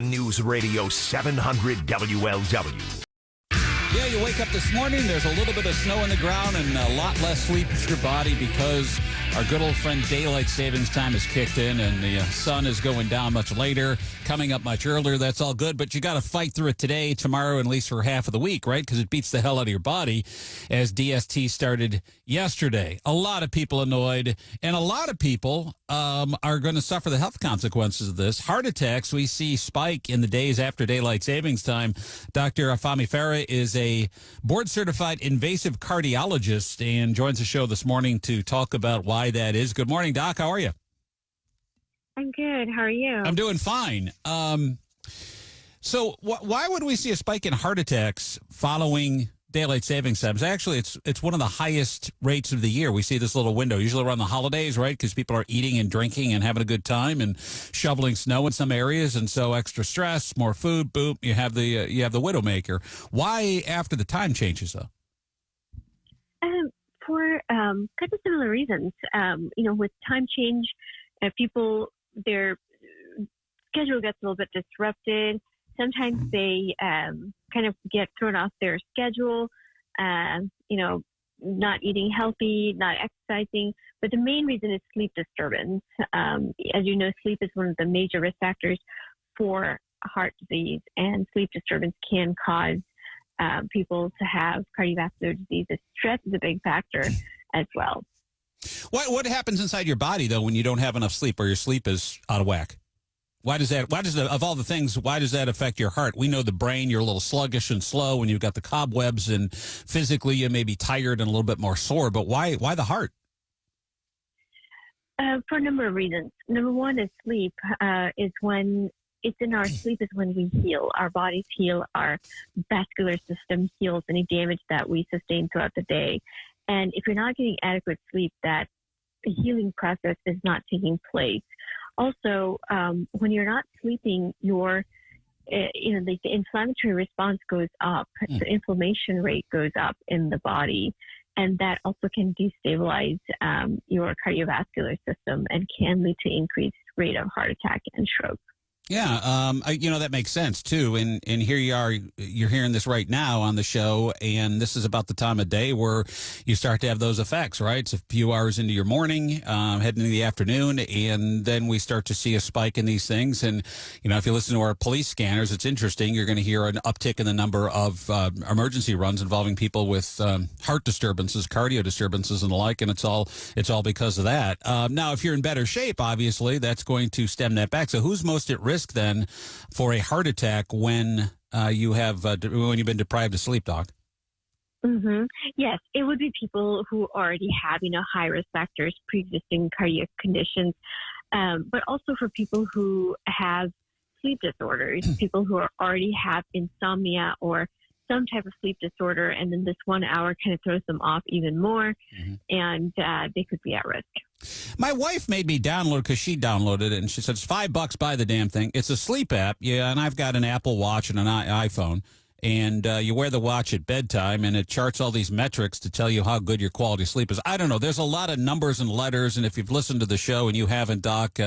News Radio 700 WLW. Yeah, you wake up this morning, there's a little bit of snow on the ground and a lot less sleep in your body because our good old friend daylight savings time has kicked in and the sun is going down much later, coming up much earlier. That's all good, but you got to fight through it today, tomorrow, and at least for half of the week, right? Because it beats the hell out of your body as DST started yesterday. A lot of people annoyed, and a lot of people are going to suffer the health consequences of this. Heart attacks, we see spike in the days after daylight savings time. Dr. Fahmi Farah is a board-certified invasive cardiologist and joins the show this morning to talk about why that is. Good morning, Doc. How are you? I'm good. How are you? I'm doing fine. So why would we see a spike in heart attacks following daylight savings times? Actually, it's one of the highest rates of the year. We see this little window, usually around the holidays, right? Because people are eating and drinking and having a good time and shoveling snow in some areas, and so extra stress, more food, boom, you have the widowmaker. Why after the time changes, though? For kind of similar reasons. With time change, people, their schedule gets a little bit disrupted. Sometimes they kind of get thrown off their schedule, not eating healthy, not exercising. But the main reason is sleep disturbance. As you know, sleep is one of the major risk factors for heart disease, and sleep disturbance can cause people to have cardiovascular diseases. Stress is a big factor as well. What happens inside your body, though, when you don't have enough sleep or your sleep is out of whack? Why does of all the things, why does that affect your heart? We know the brain, you're a little sluggish and slow when you've got the cobwebs, and physically you may be tired and a little bit more sore, but why the heart? For a number of reasons. Number one is sleep. Is when it's in our sleep is when we heal. Our bodies heal. Our vascular system heals any damage that we sustain throughout the day. And if you're not getting adequate sleep, that healing process is not taking place. Also, when you're not sleeping, the inflammatory response goes up. The inflammation rate goes up in the body, and that also can destabilize your cardiovascular system and can lead to increased rate of heart attack and stroke. Yeah, that makes sense, too. And here you are, you're hearing this right now on the show, and this is about the time of day where you start to have those effects, right? It's a few hours into your morning, heading into the afternoon, and then we start to see a spike in these things. And, if you listen to our police scanners, it's interesting. You're going to hear an uptick in the number of emergency runs involving people with heart disturbances, cardio disturbances, and the like, and it's all because of that. Now, if you're in better shape, obviously, that's going to stem that back. So who's most at risk then for a heart attack when you've been deprived of sleep, Doc? Mm-hmm. Yes, it would be people who already have, high risk factors, pre-existing cardiac conditions, but also for people who have sleep disorders, people who already have insomnia or some type of sleep disorder, and then this 1 hour kind of throws them off even more, and they could be at risk. My wife made me download, because she downloaded it, and she said, it's $5, buy the damn thing. It's a sleep app, yeah, and I've got an Apple Watch and an iPhone, and you wear the watch at bedtime, and it charts all these metrics to tell you how good your quality of sleep is. I don't know. There's a lot of numbers and letters, and if you've listened to the show and you haven't, Doc,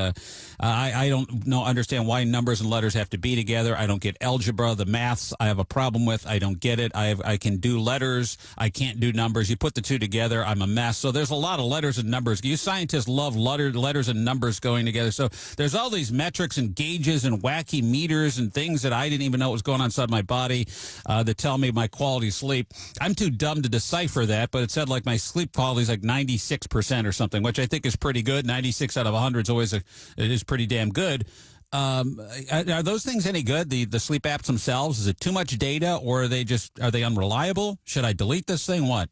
I don't understand why numbers and letters have to be together. I don't get algebra, the maths I have a problem with. I don't get it. I can do letters. I can't do numbers. You put the two together, I'm a mess. So there's a lot of letters and numbers. You scientists love letters and numbers going together. So there's all these metrics and gauges and wacky meters and things that I didn't even know what was going on inside my body. That tell me my quality of sleep. I'm too dumb to decipher that, but it said like my sleep quality is like 96% or something, which I think is pretty good. 96 out of 100 is pretty damn good. Are those things any good? The sleep apps themselves, is it too much data, or are they unreliable? Should I delete this thing? What?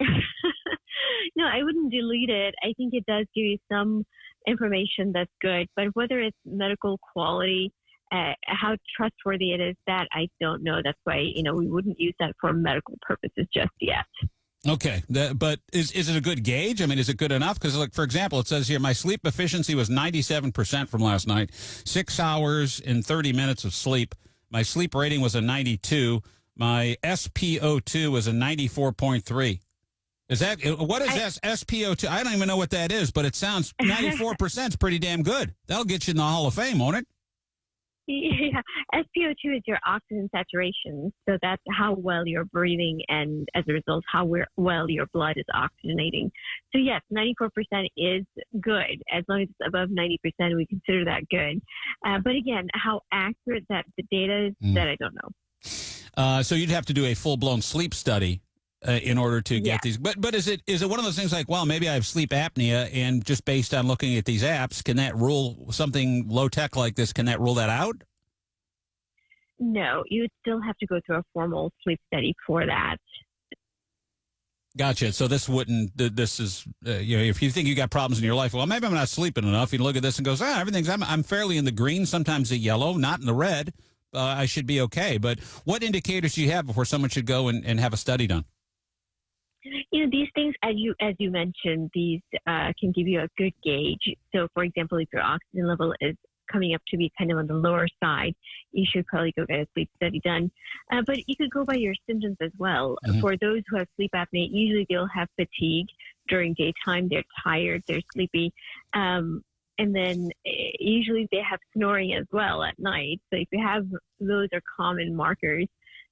No, I wouldn't delete it. I think it does give you some information that's good, but whether it's medical quality, how trustworthy it is, that I don't know. That's why, we wouldn't use that for medical purposes just yet. Okay. But is it a good gauge? I mean, is it good enough? Because, like, for example, it says here, my sleep efficiency was 97% from last night, 6 hours and 30 minutes of sleep. My sleep rating was a 92. My SpO2 was a 94.3. What is SpO2? I don't even know what that is, but it sounds 94% is pretty damn good. That'll get you in the Hall of Fame, won't it? Yeah, SpO2 is your oxygen saturation, so that's how well you're breathing, and as a result, how well your blood is oxygenating. So yes, 94% is good. As long as it's above 90%, we consider that good. But again, how accurate that the data is, that I don't know. So you'd have to do a full-blown sleep study in order to get these. But is it one of those things like, well, maybe I have sleep apnea, and just based on looking at these apps, can that rule something low-tech like this, can that rule that out? No, you would still have to go through a formal sleep study for that. Gotcha. So this is, if you think you got problems in your life, well, maybe I'm not sleeping enough. You look at this and goes, I'm fairly in the green, sometimes the yellow, not in the red. I should be okay. But what indicators do you have before someone should go and have a study done? These things, as you mentioned, these can give you a good gauge. So, for example, if your oxygen level is coming up to be kind of on the lower side, you should probably go get a sleep study done. But you could go by your symptoms as well. Mm-hmm. For those who have sleep apnea, usually they'll have fatigue during daytime. They're tired, they're sleepy. And then usually they have snoring as well at night. So if you have, those are common markers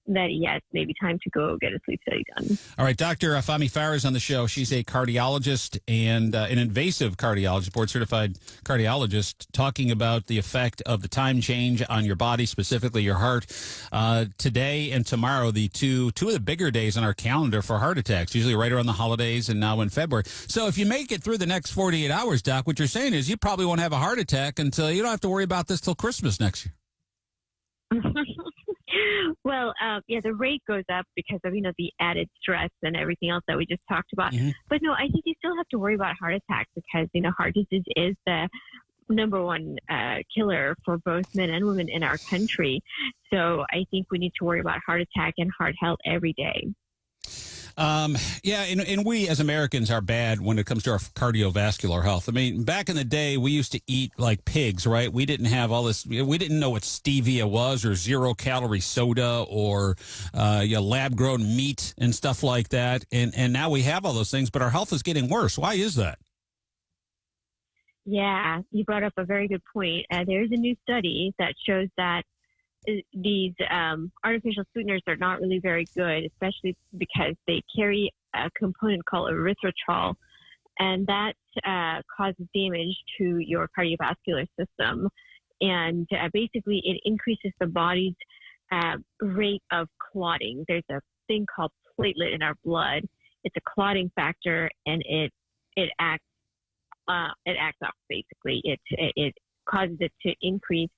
that, yes, maybe time to go get a sleep study done. All right, Dr. Fahmi Farah is on the show. She's a cardiologist and an invasive cardiologist, board-certified cardiologist, talking about the effect of the time change on your body, specifically your heart. Today and tomorrow, the two of the bigger days on our calendar for heart attacks, usually right around the holidays and now in February. So if you make it through the next 48 hours, Doc, what you're saying is you probably won't have a heart attack until you don't have to worry about this till Christmas next year. Well, the rate goes up because of, the added stress and everything else that we just talked about. Mm-hmm. But no, I think you still have to worry about heart attacks because, heart disease is the number one killer for both men and women in our country. So I think we need to worry about heart attack and heart health every day. And we as Americans are bad when it comes to our cardiovascular health. I mean, back in the day, we used to eat like pigs, right? We didn't have all this. We didn't know what stevia was or 0-calorie soda or lab-grown meat and stuff like that. And now we have all those things, but our health is getting worse. Why is that? Yeah, you brought up a very good point. There's a new study that shows that these artificial sweeteners are not really very good, especially because they carry a component called erythritol, and that causes damage to your cardiovascular system. And basically, it increases the body's rate of clotting. There's a thing called platelet in our blood. It's a clotting factor, and it acts off. Basically, it causes it to increase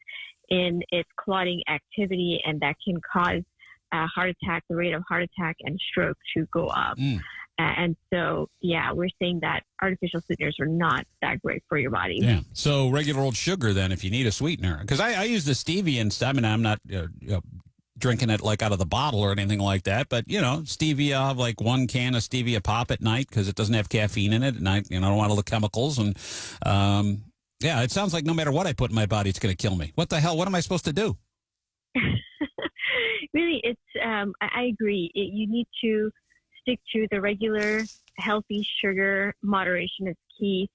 in its clotting activity, and that can cause a heart attack, the rate of heart attack and stroke to go up. And so, we're saying that artificial sweeteners are not that great for your body. Yeah. So regular old sugar then, if you need a sweetener, because I use the stevia and stuff. I mean, I'm not drinking it like out of the bottle or anything like that, but stevia, like one can of stevia pop at night because it doesn't have caffeine in it, and I don't want all the chemicals and. Yeah, it sounds like no matter what I put in my body, it's going to kill me. What the hell? What am I supposed to do? Really, it's. I agree. You need to stick to the regular, healthy sugar. Moderation is key,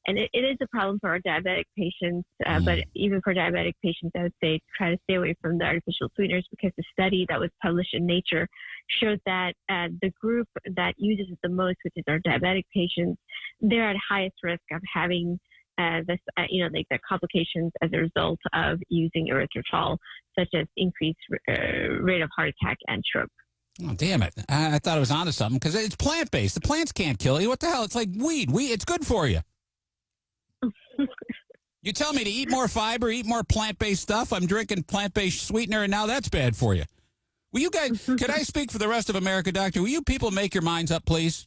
and it is a problem for our diabetic patients. But even for diabetic patients, I would say try to stay away from the artificial sweeteners because the study that was published in Nature showed that the group that uses it the most, which is our diabetic patients, they're at highest risk of having the complications as a result of using erythritol, such as increased rate of heart attack and stroke. Oh, damn it. I thought I was onto something because it's plant-based. The plants can't kill you. What the hell? It's like weed. It's good for you. You tell me to eat more fiber, eat more plant-based stuff. I'm drinking plant-based sweetener, and now that's bad for you. Will you guys, could I speak for the rest of America, Doctor? Will you people make your minds up, please?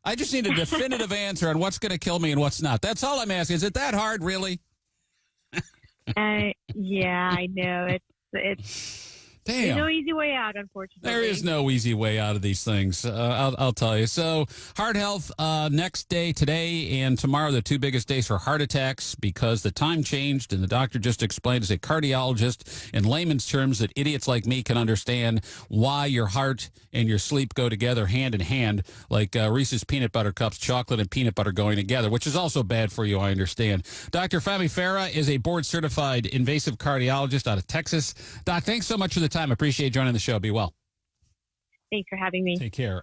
I just need a definitive answer on what's going to kill me and what's not. That's all I'm asking. Is it that hard, really? Yeah, I know. It's Damn. There's no easy way out, unfortunately. There is no easy way out of these things. I'll tell you. So, heart health next day, today and tomorrow, the two biggest days for heart attacks because the time changed, and the doctor just explained as a cardiologist in layman's terms that idiots like me can understand why your heart and your sleep go together hand in hand, like Reese's peanut butter cups, chocolate and peanut butter going together, which is also bad for you, I understand. Dr. Fahmi Farah is a board-certified invasive cardiologist out of Texas. Doc, thanks so much for the time. I appreciate joining the show. Be well. Thanks for having me. Take care.